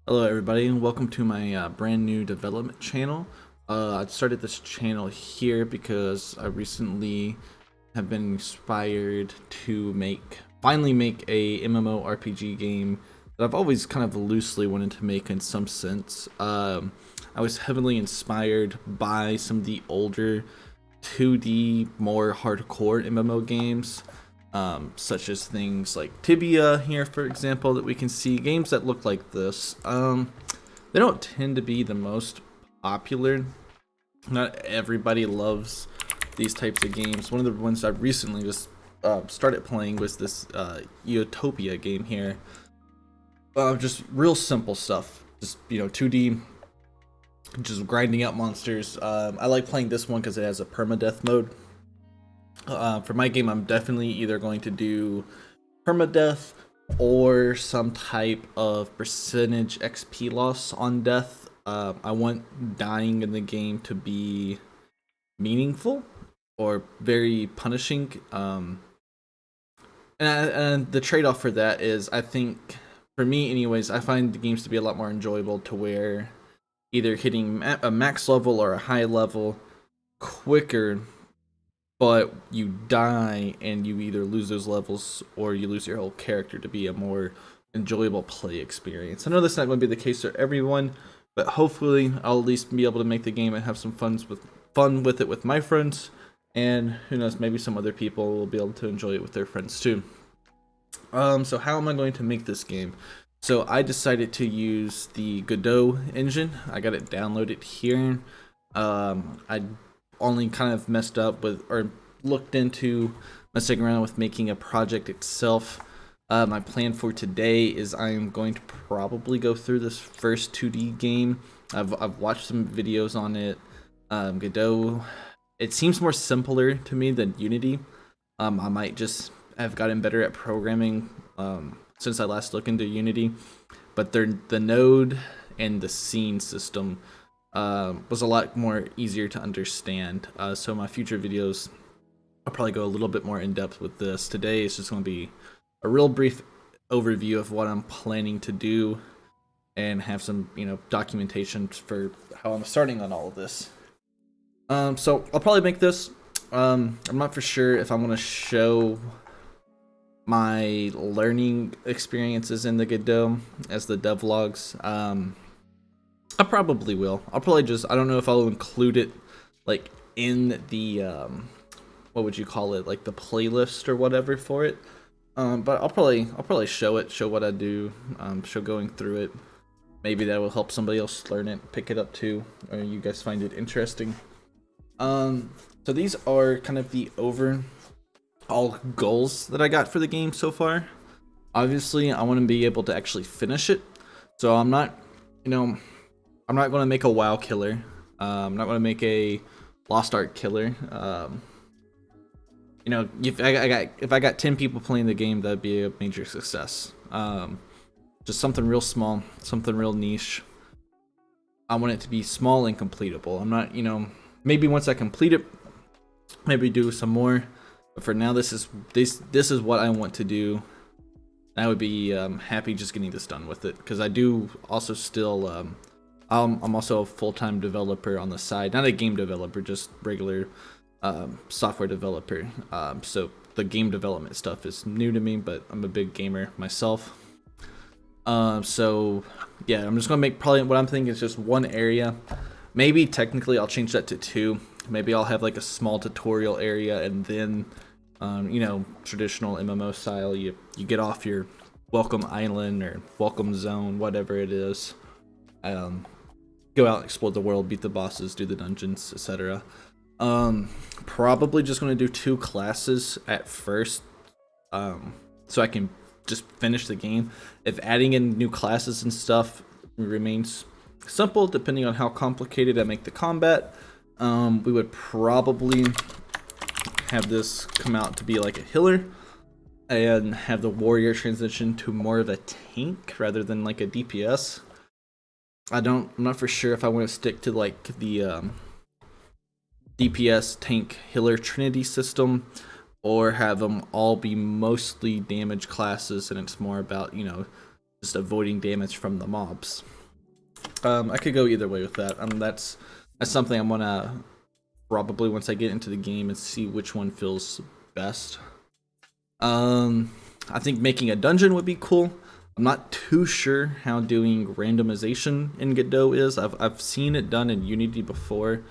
Hello everybody and welcome to my brand new development channel. I started this channel here because I recently have been inspired to finally make a MMORPG game that I've always kind of loosely wanted to make in some sense. I was heavily inspired by some of the older 2D, more hardcore MMO games, such as things like Tibia here, for example, that we can see. Games that look like this. They don't tend to be the most popular. Not everybody loves these types of games. One of the ones I recently just started playing was this Utopia game here. Just real simple stuff. Just 2D, just grinding out monsters. I like playing this one because it has a permadeath mode. For my game, I'm definitely either going to do permadeath or some type of percentage XP loss on death. I want dying in the game to be meaningful or very punishing. And the trade-off for that is, I think, for me anyways, I find the games to be a lot more enjoyable to where either hitting a max level or a high level quicker, but you die and you either lose those levels or you lose your whole character to be a more enjoyable play experience. I know that's not going to be the case for everyone, but hopefully I'll at least be able to make the game and have some fun with it with my friends, and who knows, maybe some other people will be able to enjoy it with their friends too. So how am I going to make this game? So I decided to use the Godot engine. I got it downloaded here. I only kind of messed up with, or looked into messing around with making a project itself. My plan for today is I am going to probably go through this first 2D game. I've watched some videos on it. Godot, it seems more simpler to me than Unity. I might just have gotten better at programming since I last looked into Unity, but the node and the scene system was a lot more easier to understand. So my future videos, I'll probably go a little bit more in depth with this. Today it's just going to be a real brief overview of what I'm planning to do and have some, documentation for how I'm starting on all of this. So I'll probably make this. I'm not for sure if I'm going to show my learning experiences in the Godot as the devlogs. I probably will. I'll probably just, I don't know if I'll include it like in the what would you call it, like the playlist or whatever for it. But I'll probably show what I do, show going through it. Maybe that will help somebody else learn it, pick it up too, or you guys find it interesting. So these are kind of the overall goals that I got for the game so far. Obviously, I want to be able to actually finish it. So I'm not, I'm not going to make a WoW killer. I'm not going to make a Lost Ark killer. If I got 10 people playing the game, that'd be a major success. Just something real small, something real niche. I want it to be small and completable. I'm not, maybe once I complete it, maybe do some more. But for now, this is what I want to do. I would be happy just getting this done with it, because I do also still I'm also a full-time developer on the side, not a game developer, just regular software developer. So the game development stuff is new to me, but I'm a big gamer myself. So yeah, I'm just gonna make, probably what I'm thinking is just one area. Maybe technically I'll change that to two. Maybe I'll have like a small tutorial area, and then traditional MMO style, you get off your welcome island or welcome zone, whatever it is. Go out, explore the world, beat the bosses, do the dungeons, etc. Probably just going to do two classes at first, so I can just finish the game. If adding in new classes and stuff remains simple, depending on how complicated I make the combat, we would probably have this come out to be like a healer, and have the warrior transition to more of a tank rather than like a DPS. I'm not for sure if I want to stick to like the DPS tank healer trinity system, or have them all be mostly damage classes, and it's more about just avoiding damage from the mobs. I could go either way with that. That's something I'm gonna probably once I get into the game and see which one feels best. I think making a dungeon would be cool. I'm not too sure how doing randomization in Godot is. I've seen it done in Unity before,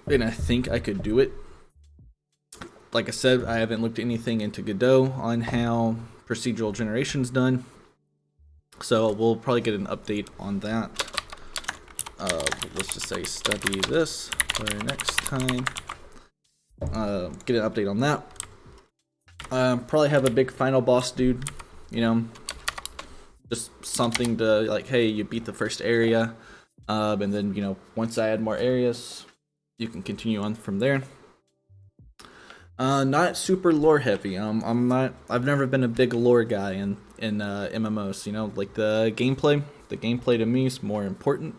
and I think I could do it. Like I said, I haven't looked anything into Godot on how procedural generation's done, so we'll probably get an update on that. Let's just say study this for next time. Get an update on that. Probably have a big final boss dude, you know, just something to like, hey, you beat the first area, and then, you know, once I add more areas, you can continue on from there. Not super lore heavy. I've never been a big lore guy in MMOs, you know, like the gameplay to me is more important.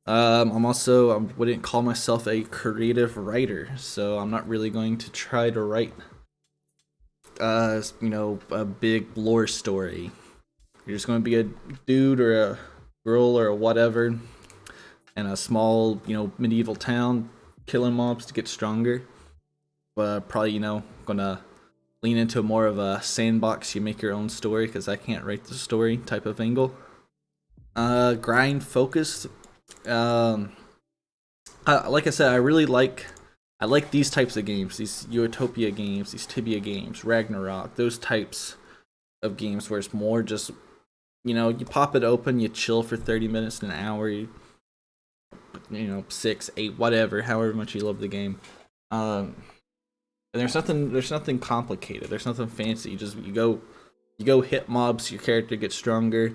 I wouldn't call myself a creative writer, so I'm not really going to try to write you know, a big lore story. You're just going to be a dude or a girl or whatever in a small, you know, medieval town killing mobs to get stronger. But probably, you know, gonna lean into more of a sandbox, you make your own story because I can't write the story type of angle. Grind focused. Like I said, I like these types of games, these Utopia games, these Tibia games, Ragnarok, those types of games where it's more just, you know, you pop it open, you chill for 30 minutes, an hour, you know, 6, 8, whatever, however much you love the game. And there's nothing complicated, there's nothing fancy. You go hit mobs, your character gets stronger.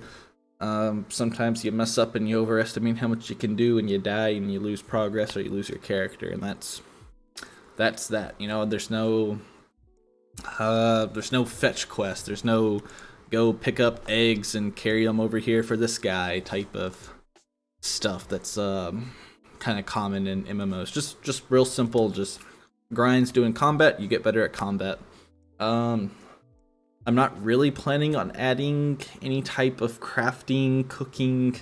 Sometimes you mess up and you overestimate how much you can do and you die and you lose progress or you lose your character, and that's that. You know, there's no fetch quest, there's no go pick up eggs and carry them over here for this guy type of stuff that's kind of common in MMOs. Just real simple, just grinds doing combat, you get better at combat. I'm not really planning on adding any type of crafting, cooking,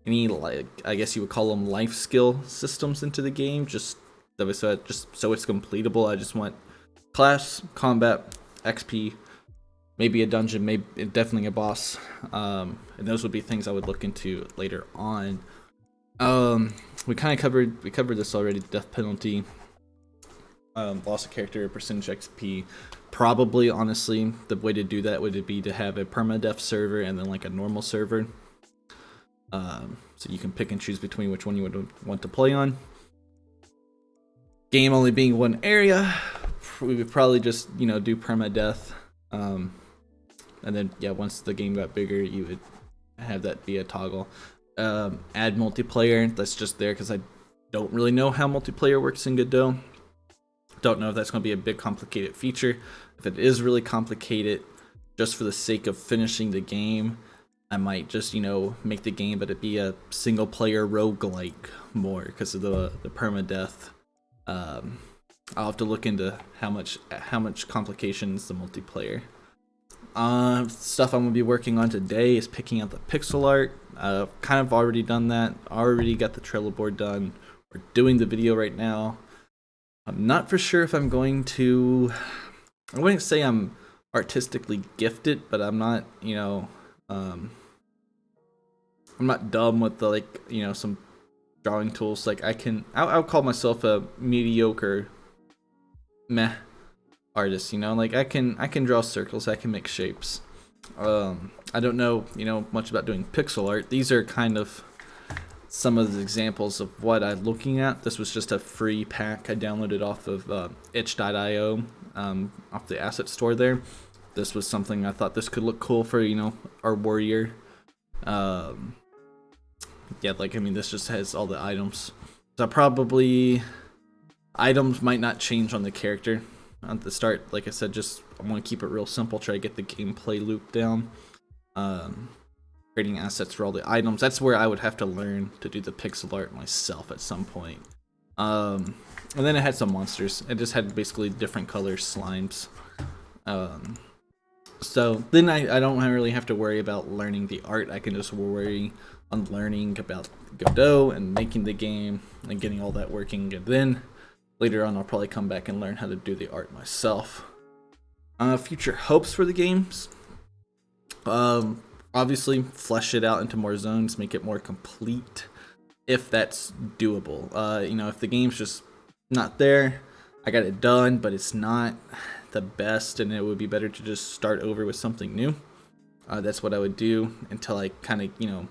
any, like, I guess you would call them life skill systems into the game, just so it's completable. I just want class, combat, XP, maybe a dungeon, maybe definitely a boss, and those would be things I would look into later on. We kind of covered this already. Death penalty, loss of character, percentage XP. Probably, honestly, the way to do that would be to have a permadeath server and then like a normal server, so you can pick and choose between which one you would want to play on. Game only being one area, we would probably just, you know, do permadeath, and then yeah, once the game got bigger, you would have that be a toggle. Add multiplayer, that's just there because I don't really know how multiplayer works in Godot. Don't know if that's going to be a big complicated feature. If it is really complicated, just for the sake of finishing the game, I might just, you know, make the game but it be a single player roguelike more because of the permadeath. I'll have to look into how much complications the multiplayer. Stuff I'm gonna be working on today is picking out the pixel art. Kind of already done that. Already got the Trello board done. We're doing the video right now. I'm not for sure if I'm going to. I wouldn't say I'm artistically gifted, but I'm not, you know, I'm not dumb with the, like, you know, some drawing tools. Like I'll call myself a mediocre meh artist, you know, like I can draw circles, I can make shapes. I don't know, you know, much about doing pixel art. These are kind of some of the examples of what I'm looking at. This was just a free pack I downloaded off of itch.io, off the asset store there. This was something I thought this could look cool for, you know, our warrior. Yeah, like, I mean, this just has all the items. So probably items might not change on the character at the start. Like I said, just I want to keep it real simple, try to get the gameplay loop down. Creating assets for all the items, that's where I would have to learn to do the pixel art myself at some point. And then it had some monsters. It just had basically different color slimes. So then I don't really have to worry about learning the art. I can just worry on learning about Godot and making the game and getting all that working. And then later on, I'll probably come back and learn how to do the art myself. Future hopes for the games. Obviously, flesh it out into more zones, make it more complete, if that's doable. You know, if the game's just not there, I got it done, but it's not the best, and it would be better to just start over with something new. That's what I would do until I kind of, you know,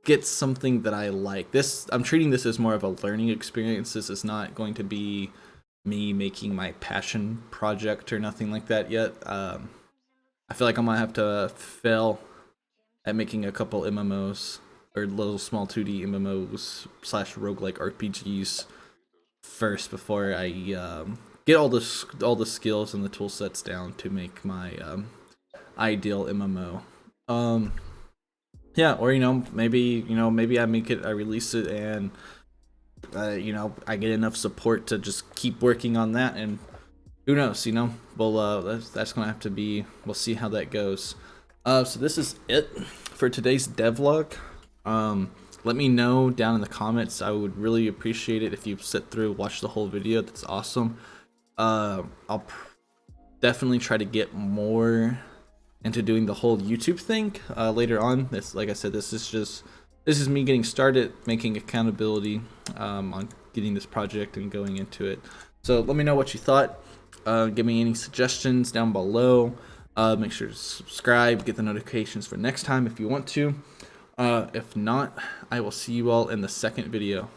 get something that I like. I'm treating this as more of a learning experience. This is not going to be me making my passion project or nothing like that yet. I feel like I'm gonna have to fail at making a couple MMOs or little small 2D MMOs / roguelike RPGs first before I get all the skills and the tool sets down to make my ideal MMO. Yeah, or maybe I make it, I release it, and I get enough support to just keep working on that, and who knows, well, that's gonna have to be, we'll see how that goes. So this is it for today's devlog. Let me know down in the comments. I would really appreciate it if you sit through, watch the whole video. That's awesome. I'll definitely try to get more into doing the whole YouTube thing later on. This, like I said, this is me getting started, making accountability on getting this project and going into it. So let me know what you thought. Give me any suggestions down below. Make sure to subscribe, get the notifications for next time if you want to. If not, I will see you all in the second video.